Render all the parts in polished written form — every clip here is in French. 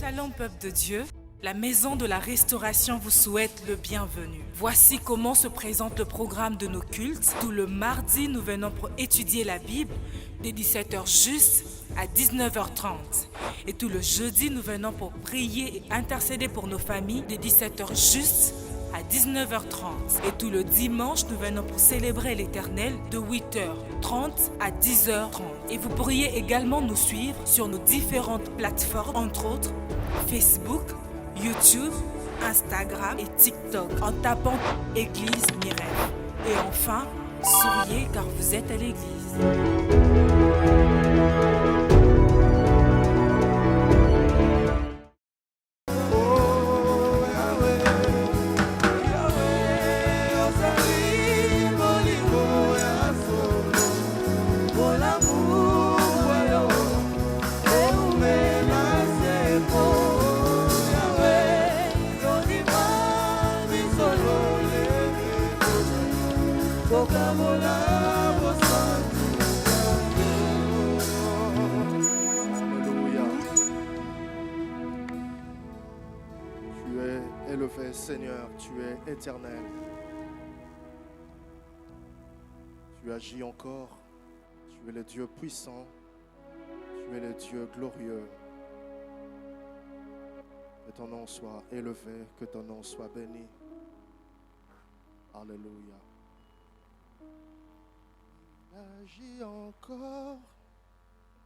Shalom peuple de Dieu, la maison de la restauration vous souhaite le bienvenu. Voici comment se présente le programme de nos cultes. Tout le mardi, nous venons pour étudier la Bible dès 17h juste à 19h30. Et tout le jeudi, nous venons pour prier et intercéder pour nos familles dès 17h juste à 19h30. Et tout le dimanche, nous venons pour célébrer l'Éternel de 8h30 à 10h30. Et vous pourriez également nous suivre sur nos différentes plateformes, entre autres Facebook, YouTube, Instagram et TikTok, en tapant Église Mirel. Et enfin, souriez car vous êtes à l'église. Élevé, Seigneur, tu es éternel. Tu agis encore. Tu es le Dieu puissant. Tu es le Dieu glorieux. Que ton nom soit élevé, que ton nom soit béni. Alléluia. Agis encore,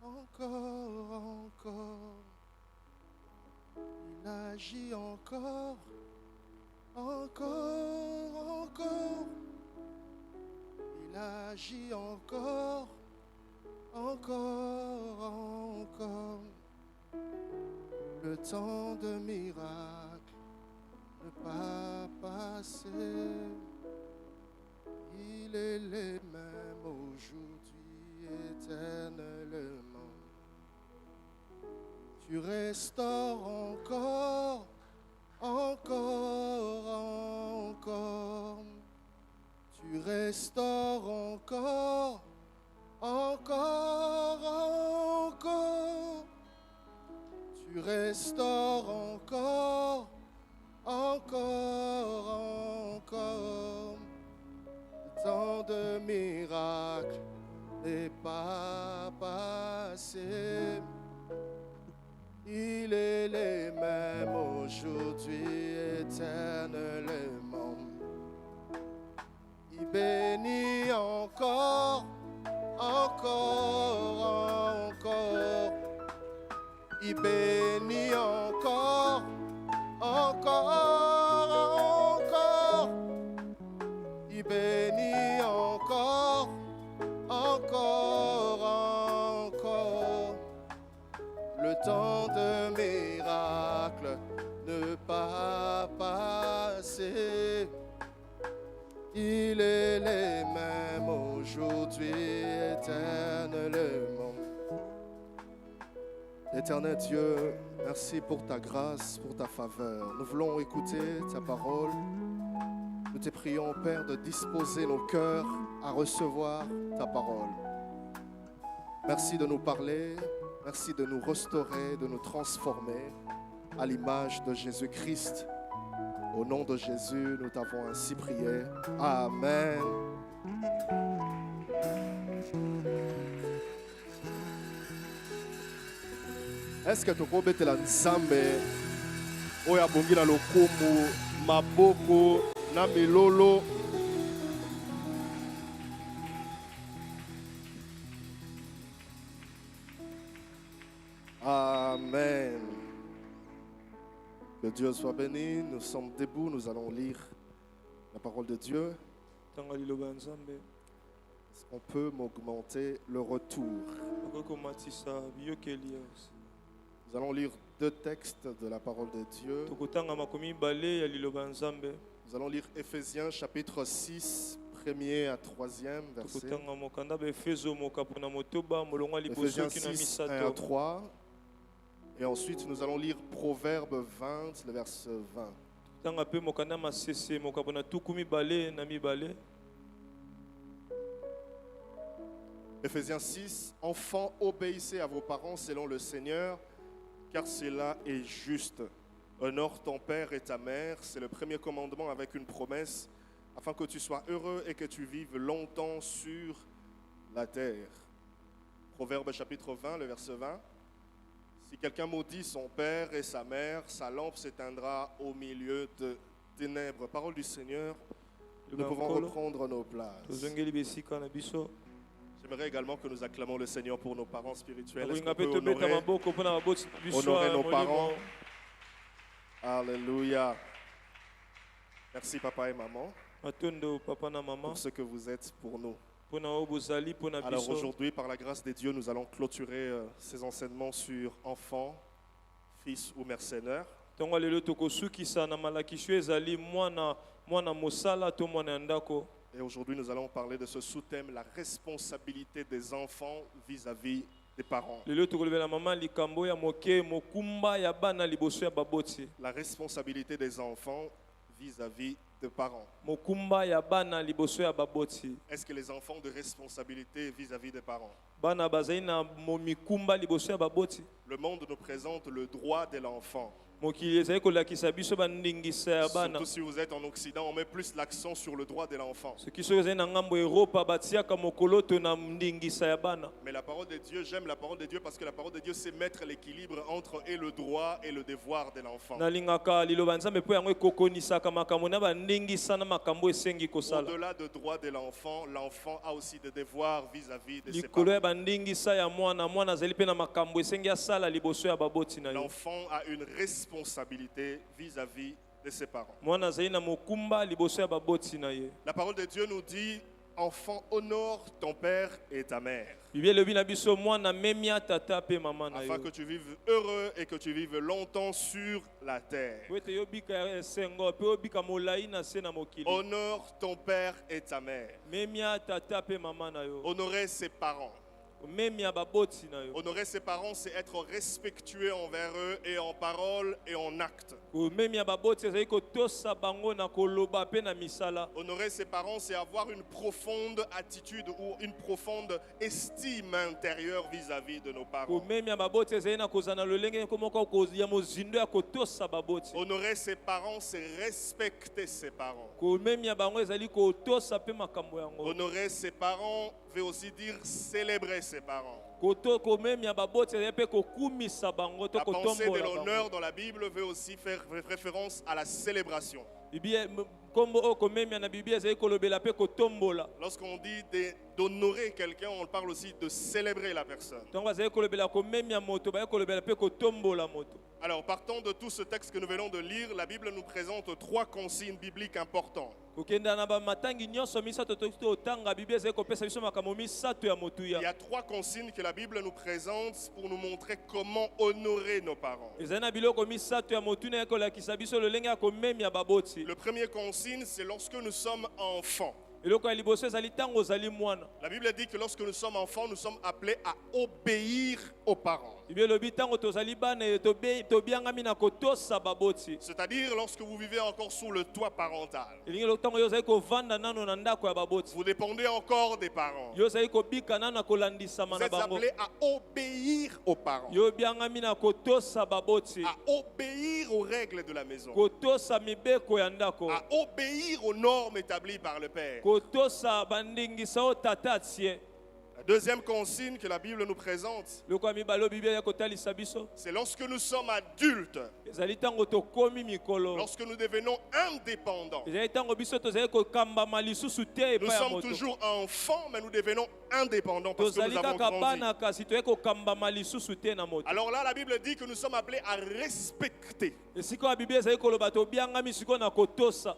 encore. Il agit encore. Il agit encore. Le temps de miracle ne pas passer. Il est le même aujourd'hui, éternellement. Tu restaures encore. Tu restaures encore. Tu restaures encore. Le temps de miracle n'est pas passé. Il est le même aujourd'hui, éternellement. Il bénit encore. Il bénit encore. Il bénit encore. Le temps de miracle ne pas passer. Il est le même aujourd'hui, éternellement. Éternel Dieu, merci pour ta grâce, pour ta faveur. Nous voulons écouter ta parole. Nous te prions, Père, de disposer nos cœurs à recevoir ta parole. Merci de nous parler. Merci de nous restaurer, de nous transformer à l'image de Jésus-Christ. Au nom de Jésus, nous t'avons ainsi prié. Amen. Est-ce que tu peux mettre la nzambe oya bongi na lokumu maboko na milolo? Amen. Que Dieu soit béni. Nous sommes debout, nous allons lire la parole de Dieu. Est-ce qu'on peut m'augmenter le retour? Nous allons lire deux textes de la parole de Dieu. Nous allons lire Éphésiens chapitre 6, 1er à 3e verset. Éphésiens 6, 1 à 3. Et ensuite, nous allons lire Proverbe 20, le verset 20. Éphésiens 6, enfants, obéissez à vos parents selon le Seigneur, car cela est juste. Honore ton père et ta mère, c'est le premier commandement avec une promesse, afin que tu sois heureux et que tu vives longtemps sur la terre. Proverbe chapitre 20, le verset 20. Si quelqu'un maudit son père et sa mère, sa lampe s'éteindra au milieu de ténèbres. Parole du Seigneur, nous pouvons reprendre nos places. J'aimerais également que nous acclamons le Seigneur pour nos parents spirituels. Est-ce qu'on peut honorer nos parents? Alléluia. Merci papa et maman pour ce que vous êtes pour nous. Alors aujourd'hui, par la grâce de Dieu, nous allons clôturer ces enseignements sur enfants, fils ou mercenaires. Et aujourd'hui, nous allons parler de ce sous-thème, la responsabilité des enfants vis-à-vis des parents. La responsabilité des enfants vis-à-vis des parents. Est-ce que les enfants ont de responsabilité vis-à-vis des parents? Le monde nous présente le droit de l'enfant. Surtout si vous êtes en Occident, on met plus l'accent sur le droit de l'enfant. Mais la parole de Dieu, j'aime la parole de Dieu parce que la parole de Dieu sait mettre l'équilibre entre et le droit et le devoir de l'enfant. Au-delà du droit de l'enfant, l'enfant a aussi des devoirs vis-à-vis de ses parents. L'enfant a une responsabilité vis-à-vis de ses parents. La parole de Dieu nous dit, enfant, honore ton père et ta mère, afin que tu vives heureux et que tu vives longtemps sur la terre. Honore ton père et ta mère. Honorer ses parents. Honorer ses parents, c'est être respectueux envers eux et en parole et en acte. Honorer ses parents, c'est avoir une profonde attitude ou une profonde estime intérieure vis-à-vis de nos parents. Honorer ses parents, c'est respecter ses parents. Honorer ses parents veut aussi dire célébrer ses parents. La pensée de l'honneur dans la Bible veut aussi faire référence à la célébration. Lorsqu'on dit d'honorer quelqu'un, on parle aussi de célébrer la personne. Alors, partant de tout ce texte que nous venons de lire, la Bible nous présente 3 consignes bibliques importantes. Il y a 3 consignes que la Bible nous présente pour nous montrer comment honorer nos parents. Le premier consigne, c'est lorsque nous sommes enfants. La Bible dit que lorsque nous sommes enfants, nous sommes appelés à obéir aux parents. C'est-à-dire lorsque vous vivez encore sous le toit parental. Vous dépendez encore des parents. Vous êtes appelés à obéir aux parents. À obéir aux règles de la maison. À obéir aux normes établies par le Père. La deuxième consigne que la Bible nous présente, c'est lorsque nous sommes adultes, lorsque nous devenons indépendants. Nous sommes toujours enfants, mais nous devenons indépendants parce que nous avons grandi. Alors là, la Bible dit que nous sommes appelés à respecter.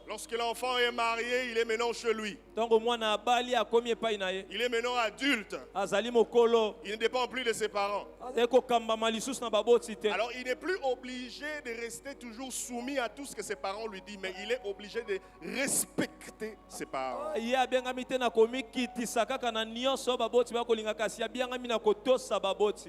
Lorsque l'enfant est marié, il est maintenant chez lui. Il est maintenant adulte. Il ne dépend plus de ses parents. Alors il n'est plus obligé de rester toujours soumis à tout ce que ses parents lui disent, mais il est obligé de respecter ses parents.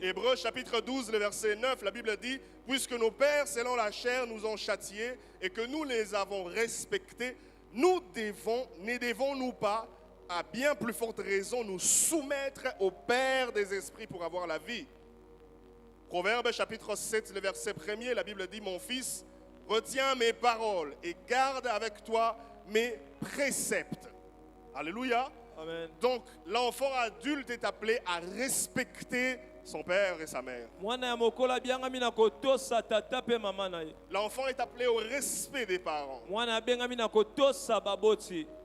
Hébreux chapitre 12, le verset 9, la Bible dit, puisque nos pères selon la chair nous ont châtiés et que nous les avons respectés, ne devons-nous pas à bien plus forte raison nous soumettre au Père des esprits pour avoir la vie? Proverbe chapitre 7, le verset 1er, la Bible dit, mon fils, retiens mes paroles et garde avec toi mes préceptes. Alléluia. Amen. Donc, l'enfant adulte est appelé à respecter son père et sa mère. L'enfant est appelé au respect des parents.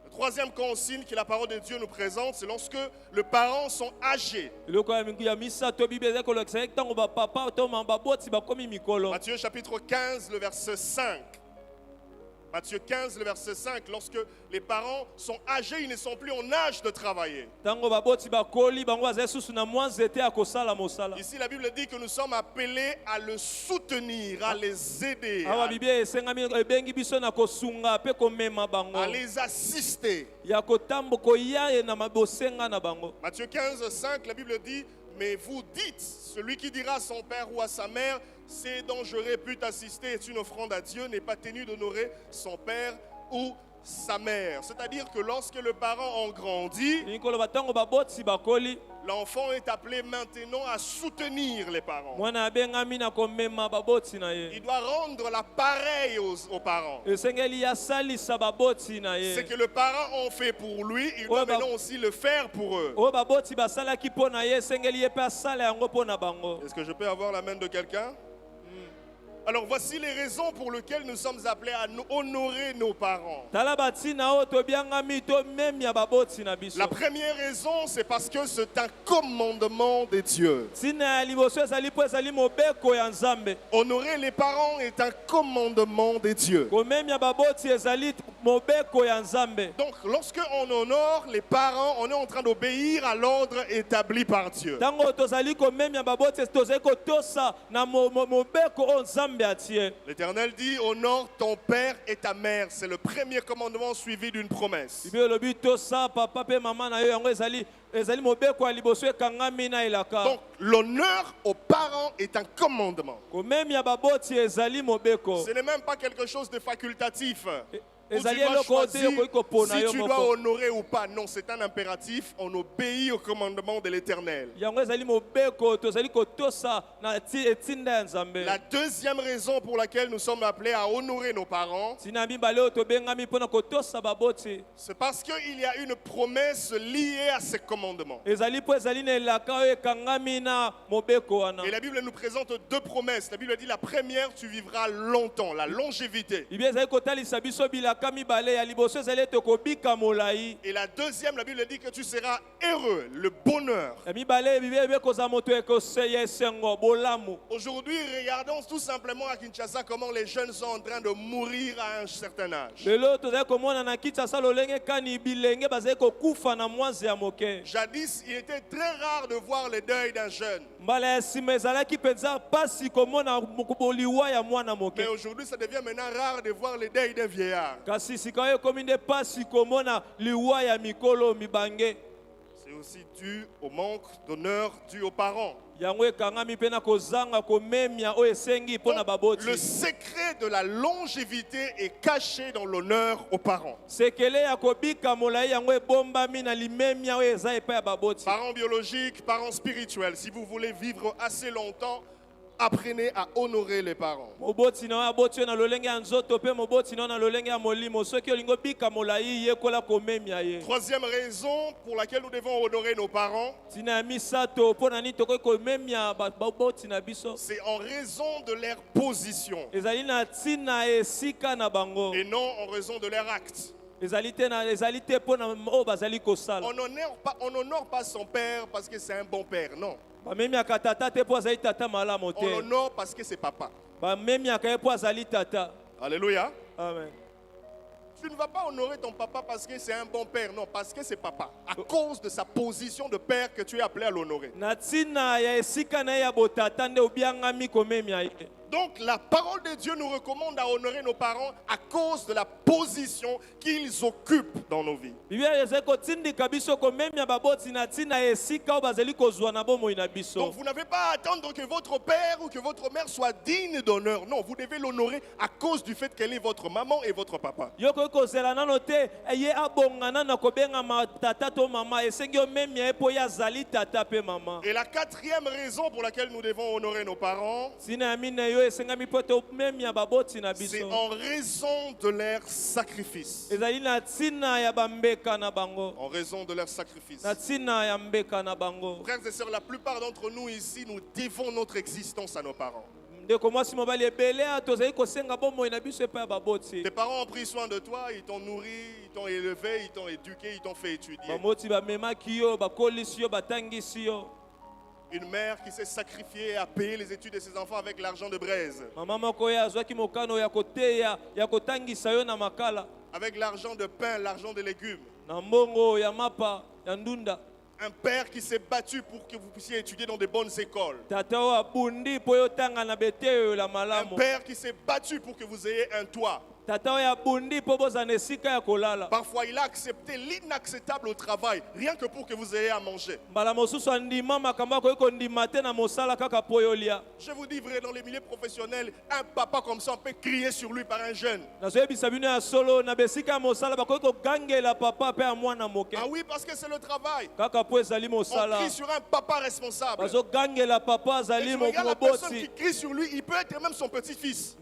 La troisième consigne que la parole de Dieu nous présente, c'est lorsque les parents sont âgés. Matthieu chapitre 15, le verset 5. Matthieu 15, le verset 5, lorsque les parents sont âgés, ils ne sont plus en âge de travailler. Ici, la Bible dit que nous sommes appelés à le soutenir, à les aider, à les assister. Matthieu 15, 5, la Bible dit, mais vous dites, celui qui dira à son père ou à sa mère, c'est dont j'aurais pu t'assister est une offrande à Dieu, n'est pas tenu d'honorer son père ou sa mère. C'est-à-dire que lorsque les parents ont grandi, l'enfant est appelé maintenant à soutenir les parents. Il doit rendre l'appareil aux parents. Ce que les parents ont fait pour lui, il doit maintenant aussi le faire pour eux. Est-ce que je peux avoir la main de quelqu'un? Alors voici les raisons pour lesquelles nous sommes appelés à honorer nos parents. La première raison, c'est parce que c'est un commandement de Dieu. Honorer les parents est un commandement de Dieu. Donc lorsque on honore les parents, on est en train d'obéir à l'ordre établi par Dieu. L'Éternel dit, honore ton père et ta mère. C'est le premier commandement suivi d'une promesse. Donc l'honneur aux parents est un commandement. Ce n'est même pas quelque chose de facultatif. Où tu dois choisir si tu dois honorer ou pas. Non, c'est un impératif. On obéit au commandement de l'Éternel. La deuxième raison pour laquelle nous sommes appelés à honorer nos parents, c'est parce qu'il y a une promesse liée à ces commandements. Et la Bible nous présente deux promesses. La Bible dit la première, tu vivras longtemps, la longévité. Et la deuxième, la Bible dit que tu seras heureux, le bonheur. Aujourd'hui, regardons tout simplement à Kinshasa comment les jeunes sont en train de mourir à un certain âge. Jadis, il était très rare de voir le deuil d'un jeune. Mais aujourd'hui, ça devient maintenant rare de voir le deuil d'un vieillard. C'est aussi dû au manque d'honneur dû aux parents. Donc, le secret de la longévité est caché dans l'honneur aux parents. Parents biologiques, parents spirituels, si vous voulez vivre assez longtemps, apprenez à honorer les parents. Troisième raison pour laquelle nous devons honorer nos parents, c'est en raison de leur position et non en raison de leur acte. On n'honore pas son père parce que c'est un bon père, non. On l'honore parce que c'est papa. Alléluia. Amen. Tu ne vas pas honorer ton papa parce que c'est un bon père, non, parce que c'est papa. À cause de sa position de père que tu es appelé à l'honorer. Donc la parole de Dieu nous recommande à honorer nos parents à cause de la position qu'ils occupent dans nos vies. Donc vous n'avez pas à attendre que votre père ou que votre mère soit digne d'honneur. Non, vous devez l'honorer à cause du fait qu'elle est votre maman et votre papa. Et la quatrième raison pour laquelle nous devons honorer nos parents, c'est en raison de leur sacrifice. En raison de leur sacrifice. Frères et sœurs, la plupart d'entre nous ici, nous devons notre existence à nos parents. Tes parents ont pris soin de toi, ils t'ont nourri, ils t'ont élevé, ils t'ont éduqué, ils t'ont fait étudier. Une mère qui s'est sacrifiée à payer les études de ses enfants avec l'argent de braise. Avec l'argent de pain, l'argent de légumes. Un père qui s'est battu pour que vous puissiez étudier dans de bonnes écoles. Un père qui s'est battu pour que vous ayez un toit. Parfois il a accepté l'inacceptable au travail, rien que pour que vous ayez à manger. Je vous dis vrai, dans les milieux professionnels, un papa comme ça, on peut crier sur lui par un jeune. Ah oui, parce que c'est le travail. On crie sur un papa responsable. Et tu regardes la personne qui crie sur lui, il peut être même son petit-fils.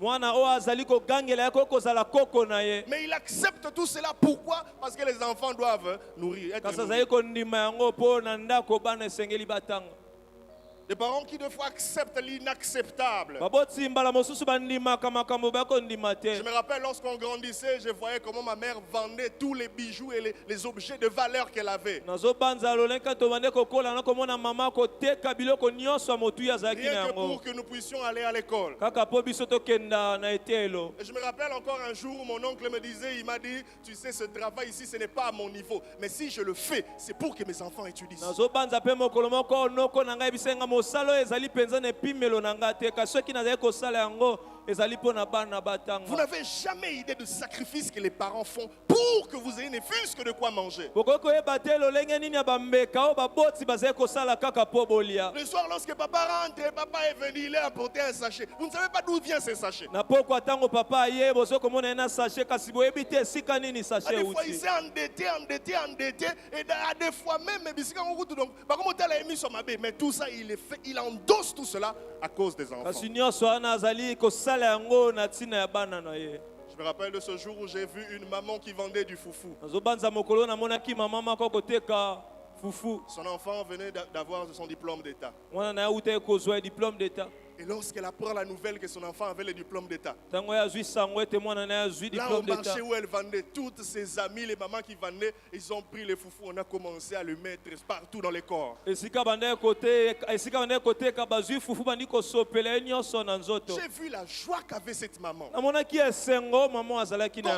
Mais il accepte tout cela. Pourquoi? Parce que les enfants doivent nourrir. Des parents qui de fois acceptent l'inacceptable. Je me rappelle lorsqu'on grandissait, je voyais comment ma mère vendait tous les bijoux et les objets de valeur qu'elle avait. Rien que pour que nous puissions aller à l'école. Et je me rappelle encore un jour où mon oncle me disait, il m'a dit, tu sais, ce travail ici, ce n'est pas à mon niveau. Mais si je le fais, c'est pour que mes enfants étudient. Vous n'avez jamais idée du sacrifice que les parents font pour que vous ayez ne fût-ce que de quoi manger. Le soir, lorsque papa rentre, papa est venu, il a apporté un sachet. Vous ne savez pas d'où vient ce sachet. Des fois, il s'est endetté. Et à des fois même, mais tout ça, il endosse tout cela à cause des enfants. Je me rappelle de ce jour où j'ai vu une maman qui vendait du foufou. Son enfant venait d'avoir son diplôme d'État. Et lorsqu'elle apprend la nouvelle que son enfant avait le diplôme d'État, là au marché où elle vendait, toutes ses amies, les mamans qui vendaient, ils ont pris les foufous, on a commencé à le mettre partout dans les corps. J'ai vu la joie qu'avait cette maman. Donc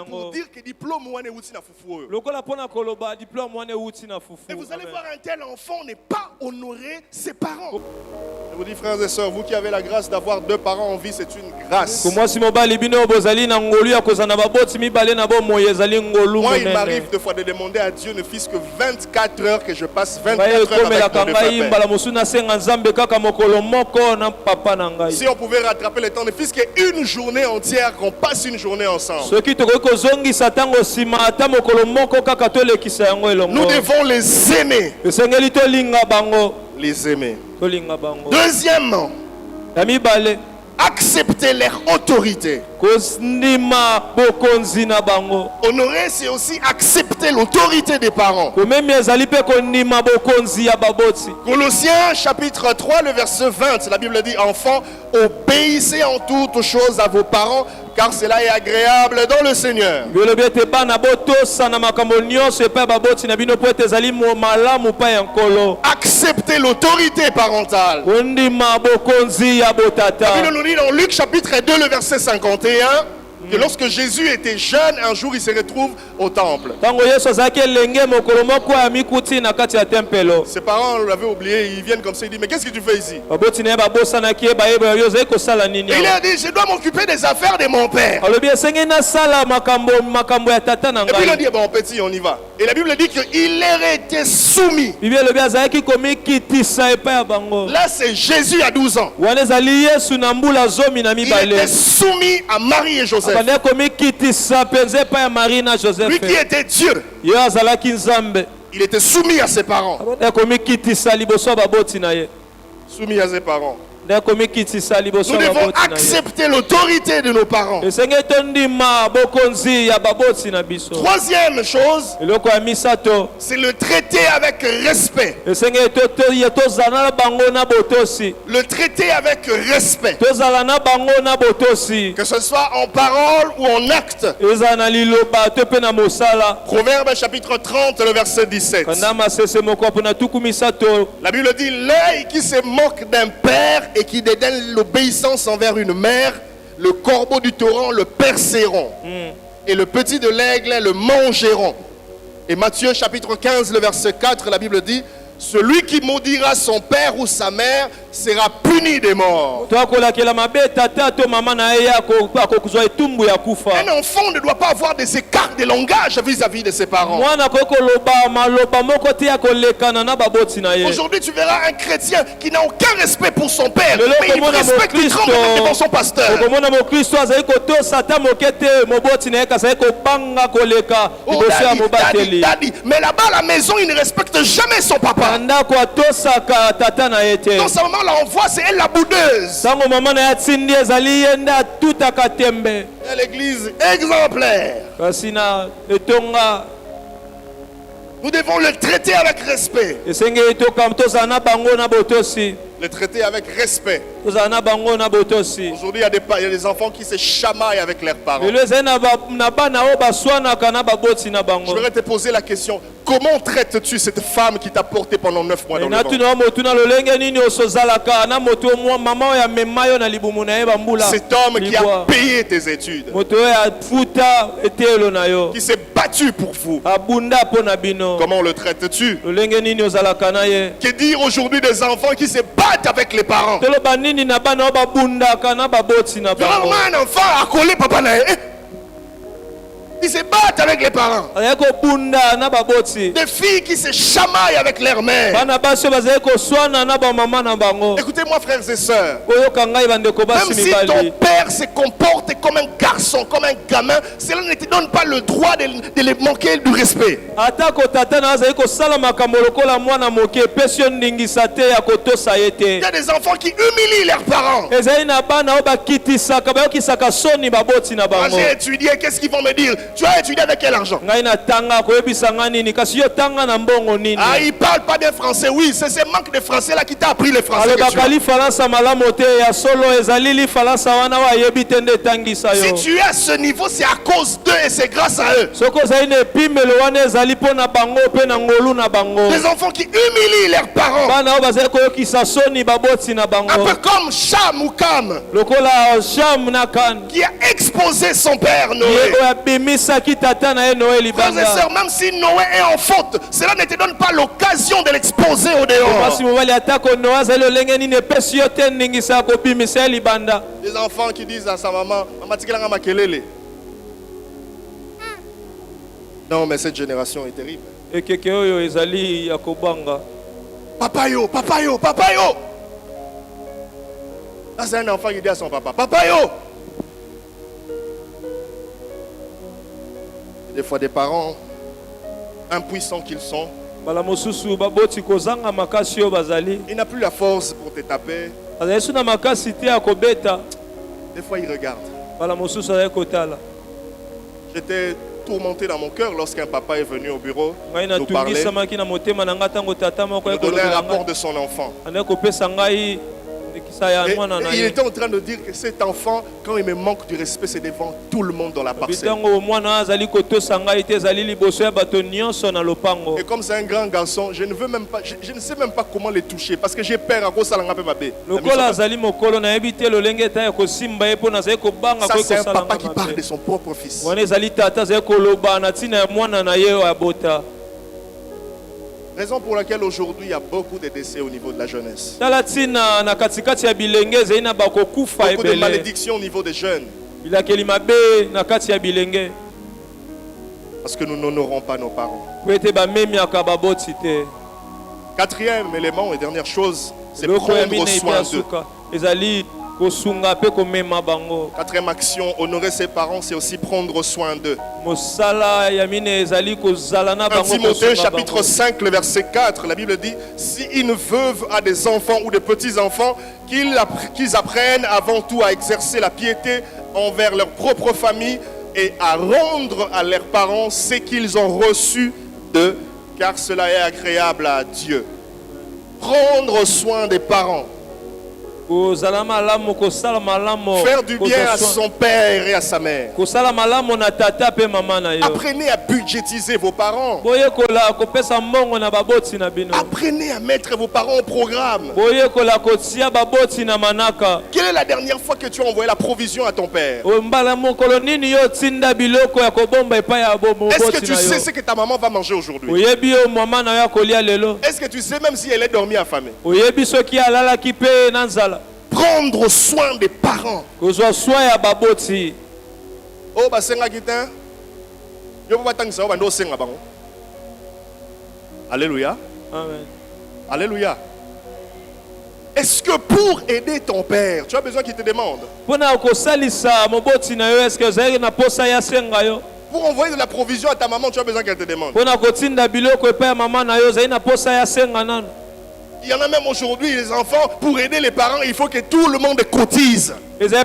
pour dire que diplôme ou na foufou. Et vous allez voir, un tel enfant n'est pas honoré ses parents. Je vous dis, frères et sœurs, vous qui avez la grâce d'avoir deux parents en vie, c'est une grâce. Moi, il m'arrive de fois de demander à Dieu ne fût-ce que 24 heures que je passe 24 heures avec mon père. Si on pouvait rattraper le temps, ne fût-ce qu'une journée entière, qu'on passe une journée ensemble. Nous devons les aimer. Les aimer. Deuxièmement, accepter leur autorité. Honorer, c'est aussi accepter l'autorité des parents. Colossiens chapitre 3, le verset 20, la Bible dit, enfants, obéissez en toutes choses à vos parents, car cela est agréable dans le Seigneur. Acceptez l'autorité parentale. La Bible nous dit dans Luc chapitre 2, le verset 51. que lorsque Jésus était jeune, un jour il se retrouve au temple. Ses parents l'avaient oublié, ils viennent comme ça, ils disent mais qu'est-ce que tu fais ici? Et il a dit je dois m'occuper des affaires de mon père. Et puis il a dit bon petit on y va. Et la Bible dit qu'il leur était soumis. Là c'est Jésus à 12 ans. Il était soumis à Marie et Joseph. Lui qui était Dieu, il était soumis à ses parents. Soumis à ses parents. Nous devons accepter l'autorité de nos parents. Troisième chose, c'est le traiter avec respect. Le traiter avec respect. Que ce soit en parole ou en acte. Proverbe chapitre 30, le verset 17. La Bible dit l'œil qui se moque d'un père et qui dédaigne l'obéissance envers une mère, le corbeau du torrent le perceront, et le petit de l'aigle le mangeront. Et Matthieu chapitre 15, le verset 4, la Bible dit celui qui maudira son père ou sa mère sera puni de mort. Un enfant ne doit pas avoir des écarts de langage vis-à-vis de ses parents. Aujourd'hui, tu verras un chrétien qui n'a aucun respect pour son père, mais il respecte tout devant son pasteur. Oh, daddy. Mais là-bas à la maison, il ne respecte jamais son papa. Dans ce moment-là, on voit, c'est elle la boudeuse. L'église exemplaire. Nous devons le traiter avec respect. Le traiter avec respect. Aujourd'hui, il y a des enfants qui se chamaillent avec leurs parents. Je voudrais te poser la question. Comment traites-tu cette femme qui t'a porté pendant 9 mois dans le ventre? Cet homme qui a payé tes études, qui s'est battu pour vous, comment le traites-tu? Que dire aujourd'hui des enfants qui se battent avec les parents? Vraiment un enfant a collé papa nae. Ils se battent avec les parents. Des filles qui se chamaillent avec leur mère. Écoutez-moi frères et sœurs. Même si ton père se comporte comme un garçon, comme un gamin, cela ne te donne pas le droit de les manquer du respect. Il y a des enfants qui humilient leurs parents. Quand j'ai étudié, qu'est-ce qu'ils vont me dire? Tu as étudié avec quel argent? Ah, il parle pas bien français. Oui, c'est ce manque de français là qui t'a appris le français. Si tu es à ce niveau, c'est à cause d'eux et c'est grâce à eux. Les enfants qui humilient leurs parents. Un peu comme Cham ou Cam, qui a exposé son père Noé. Frères et sœurs, même si Noé est en faute, cela ne te donne pas l'occasion de l'exposer au dehors. Des enfants qui disent à sa maman, non mais cette génération est terrible. Papa yo. Là c'est un enfant qui dit à son papa, papa yo. Des fois des parents impuissants qu'ils sont, il n'a plus la force pour te taper. Des fois il regarde. J'étais tourmenté dans mon cœur lorsqu'un papa est venu au bureau nous parler, nous donner un rapport de son enfant. il était en train de dire que cet enfant, quand il me manque du respect, c'est devant tout le monde dans la parcelle. Et comme c'est un grand garçon, je ne sais même pas comment les toucher parce que j'ai peur à cause de ça. C'est un papa qui parle de son propre fils. Raison pour laquelle aujourd'hui il y a beaucoup de décès au niveau de la jeunesse. Beaucoup de malédictions au niveau des jeunes. Parce que nous n'honorons pas nos parents. Quatrième élément et dernière chose, c'est prendre soin d'eux. Quatrième action, honorer ses parents, c'est aussi prendre soin d'eux. Dans Timothée chapitre 5, le verset 4, la Bible dit: si une veuve a des enfants ou des petits-enfants, qu'ils apprennent avant tout à exercer la piété envers leur propre famille et à rendre à leurs parents ce qu'ils ont reçu d'eux, car cela est agréable à Dieu. Prendre soin des parents. Faire du bien à son père et à sa mère. Apprenez à budgétiser vos parents. Apprenez à mettre vos parents au programme. Quelle est la dernière fois que tu as envoyé la provision à ton père? Est-ce que tu sais ce que ta maman va manger aujourd'hui? Est-ce que tu sais même si elle est dormie affamée? Prendre soin des parents. Oh, alléluia. Amen. Alléluia. Est-ce que pour aider ton père, tu as besoin qu'il te demande? Pour envoyer de la provision à ta maman, tu as besoin qu'elle te demande? Il y en a même aujourd'hui, les enfants, pour aider les parents, il faut que tout le monde cotise. Il faut que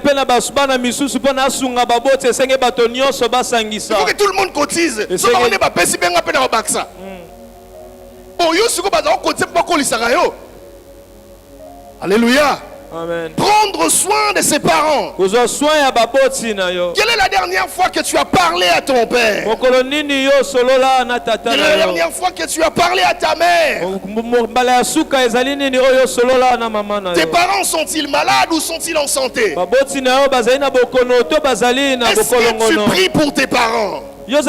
tout le monde cotise. Alléluia. Amen. Prendre soin de ses parents. Quelle est la dernière fois que tu as parlé à ton père? Quelle est la dernière fois que tu as parlé à ta mère? Tes parents sont-ils malades ou sont-ils en santé? Est-ce que tu pries pour tes parents? Alors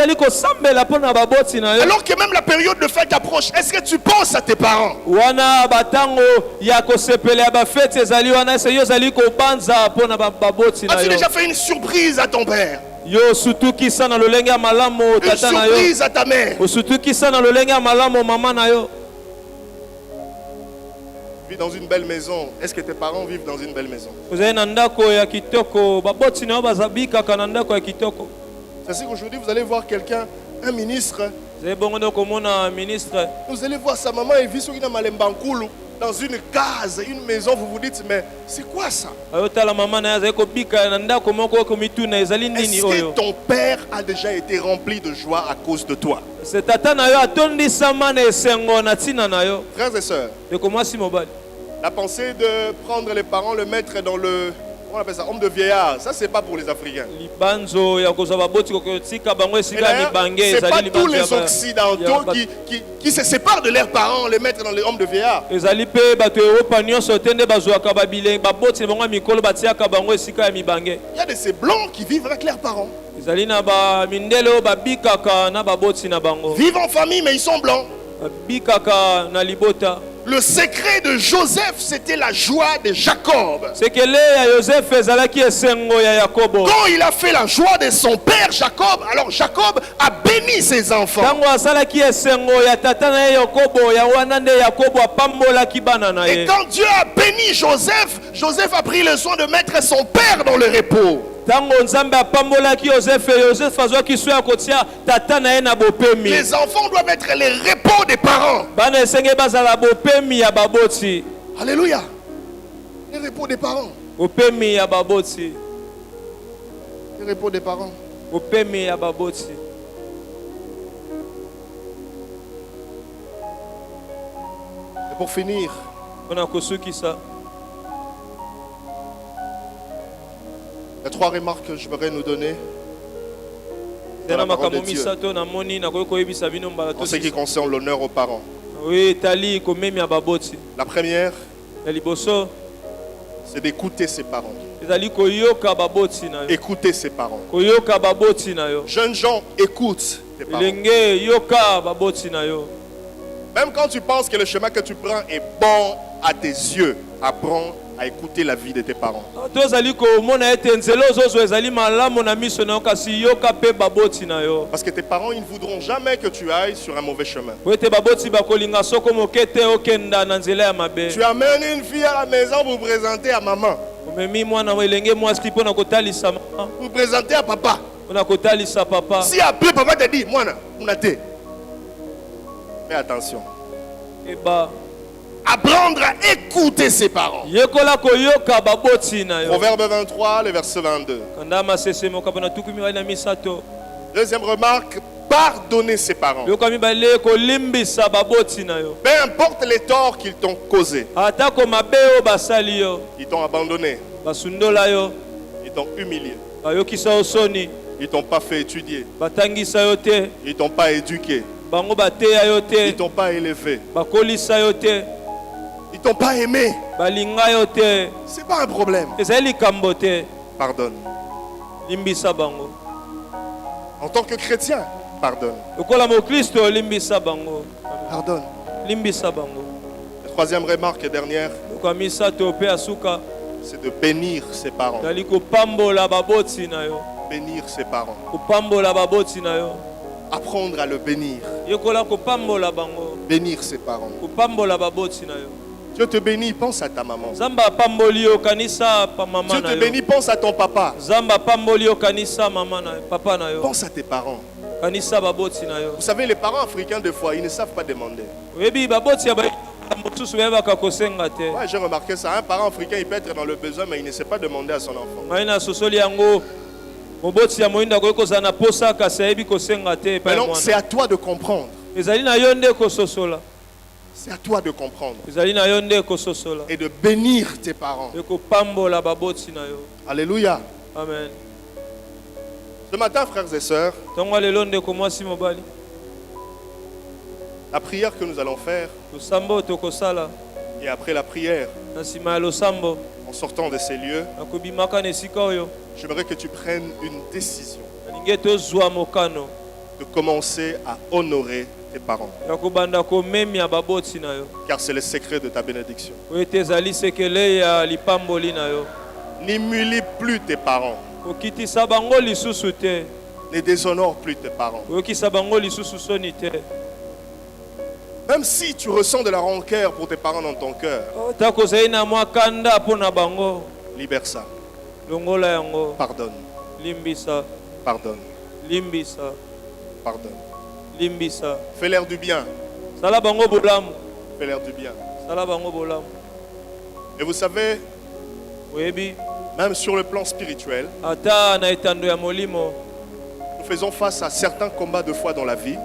que même la période de fête approche, est-ce que tu penses à tes parents? As-tu déjà fait une surprise à ton père? Une surprise à ta mère? Tu vis dans une belle maison. Est-ce que tes parents vivent dans une belle maison? C'est ainsi qu'aujourd'hui vous allez voir quelqu'un, un ministre. Vous allez voir sa maman, elle vit sur une malembankulu, dans une case, une maison. Vous vous dites, mais c'est quoi ça? Est-ce que ton père a déjà été rempli de joie à cause de toi? Frères et sœurs, la pensée de prendre les parents, le mettre dans le... On appelle ça homme de vieillard. Ça, c'est pas pour les Africains. C'est pas tous les Occidentaux qui se séparent de leurs parents, les mettre dans les hommes de vieillard. Il y a de ces blancs qui vivent avec leurs parents. Vivent en famille, mais ils sont blancs. Le secret de Joseph, c'était la joie de Jacob. Quand il a fait la joie de son père Jacob, alors Jacob a béni ses enfants. Et quand Dieu a béni Joseph, Joseph a pris le soin de mettre son père dans le repos. Les enfants doivent être les repos des parents. Alléluia. Les repos des parents. Les repos des parents. Et pour finir, Les 3 remarques que je voudrais nous donner dans la parole de Dieu, en ce qui concerne l'honneur aux parents. La première, c'est d'écouter ses parents. Écouter ses parents. Jeunes gens, écoute tes parents. Même quand tu penses que le chemin que tu prends est bon à tes yeux, apprends à écouter la vie de tes parents. Parce que tes parents, ils ne voudront jamais que tu ailles sur un mauvais chemin. Tu amènes une fille à la maison pour présenter à maman, pour présenter à papa. Si après papa te dit, moi, on a été. Fais attention. Apprendre à écouter ses parents. Proverbe 23, le verset 22. Deuxième remarque, pardonner ses parents. Peu importe les torts qu'ils t'ont causés. Ils t'ont abandonné. Ils t'ont humilié. Ils t'ont pas fait étudier. Ils t'ont pas éduqué. Ils t'ont pas élevé. Ils t'ont pas aimé. C'est pas un problème. Pardonne. En tant que chrétien, pardonne. Pardonne. La troisième remarque et dernière, c'est de bénir ses parents. Bénir ses parents. Apprendre à le bénir. Bénir ses parents. Dieu te bénit, pense à ta maman. Dieu te bénit, pense à ton papa. Pense à tes parents. Vous savez, les parents africains, des fois, ils ne savent pas demander. Ouais, j'ai remarqué ça. Un parent africain, il peut être dans le besoin, mais il ne sait pas demander à son enfant. Maintenant, c'est à toi de comprendre. C'est à toi de comprendre et de bénir tes parents. Alléluia. Amen. Ce matin, frères et sœurs, la prière que nous allons faire, et après la prière, en sortant de ces lieux, j'aimerais que tu prennes une décision de commencer à honorer tes parents. Car c'est le secret de ta bénédiction. N'humilie plus tes parents. Ne déshonore plus tes parents. Même si tu ressens de la rancœur pour tes parents dans ton cœur, libère ça. Pardonne. Pardonne. Pardonne. Fais-leur du bien. Fais-leur du bien. Et vous savez, même sur le plan spirituel, nous faisons face à certains combats de foi dans la vie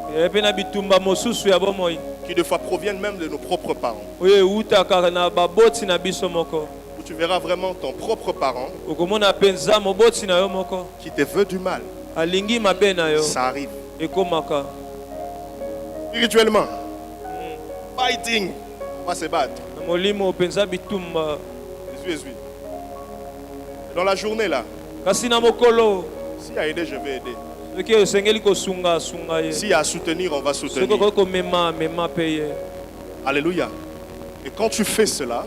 qui de fois proviennent même de nos propres parents. Où tu verras vraiment ton propre parent qui te veut du mal. Ça arrive. Spirituellement, fighting, on va se battre. Dans la journée là, s'il y a aidé, je vais aider. S'il y a à soutenir, on va soutenir. Alléluia. Et quand tu fais cela,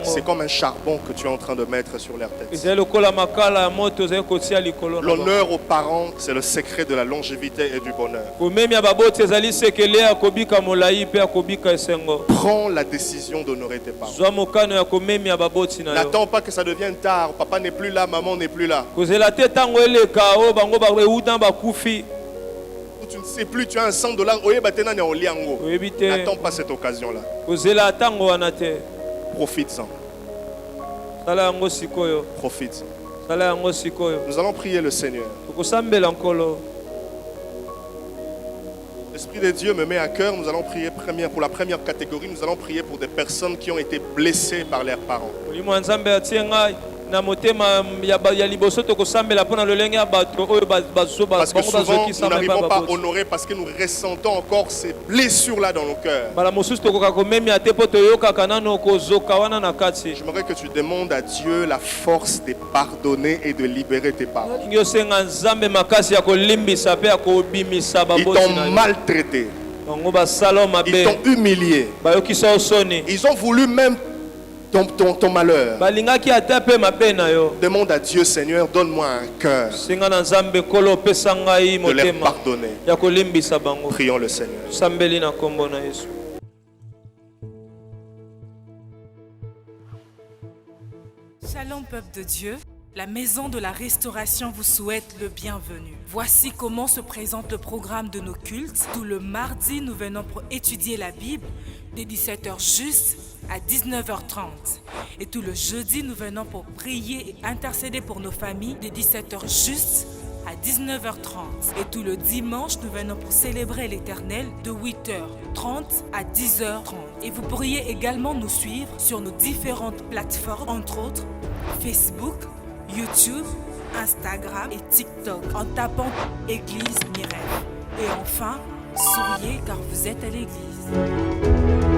c'est comme un charbon que tu es en train de mettre sur leur tête. L'honneur aux parents, c'est le secret de la longévité et du bonheur. Prends la décision d'honorer tes parents. N'attends pas que ça devienne tard. Papa n'est plus là, maman n'est plus là. Tu ne sais plus, tu as un $100. N'attends pas cette occasion-là. Profite-en. Profite-en. Nous allons prier le Seigneur. L'Esprit de Dieu me met à cœur. Nous allons prier pour la première catégorie. Nous allons prier pour des personnes qui ont été blessées par leurs parents. na motema ya liboso tokosambela pona lolenge ya bato oyo bazoba Parce que bango souvent, bazokisa nous n'arrivons pas à mpe honorer parce que nous ressentons encore ces blessures-là dans nos cœurs. bala mosusu tokoka komemia te mpo toyokaka nano kozoka wana na kati. J'aimerais que tu demandes à Dieu la force de pardonner et de libérer tes parents. Lingi osenga nzambe makasi ya kolimbisa mpe ya kobimisa Ils babosi t'ont na yo. maltraité. Bango basala Ils mabe t'ont humilié. bayokisa yo soni. Ils ont voulu même ton malheur. balingaki ata mpe mabe na yo. Demande à Dieu, Seigneur, donne-moi un cœur senga na nzambe kolo opesa ngai de les motema pardonner. ya kolimbisa bango. Prions le Seigneur. Sambeli na kombo na Yesu. Shalom peuple de Dieu, la maison de la restauration vous souhaite le bienvenu. Voici comment se présente le programme de nos cultes. Tout le mardi, nous venons pour étudier la Bible dès 17h juste à 19h30. Et tout le jeudi, nous venons pour prier et intercéder pour nos familles dès 17h juste à 19h30. Et tout le dimanche, nous venons pour célébrer l'Éternel de 8h30 à 10h30. Et vous pourriez également nous suivre sur nos différentes plateformes, entre autres Facebook, YouTube, Instagram et TikTok, en tapant Église Mirel. Et enfin, souriez car vous êtes à l'église.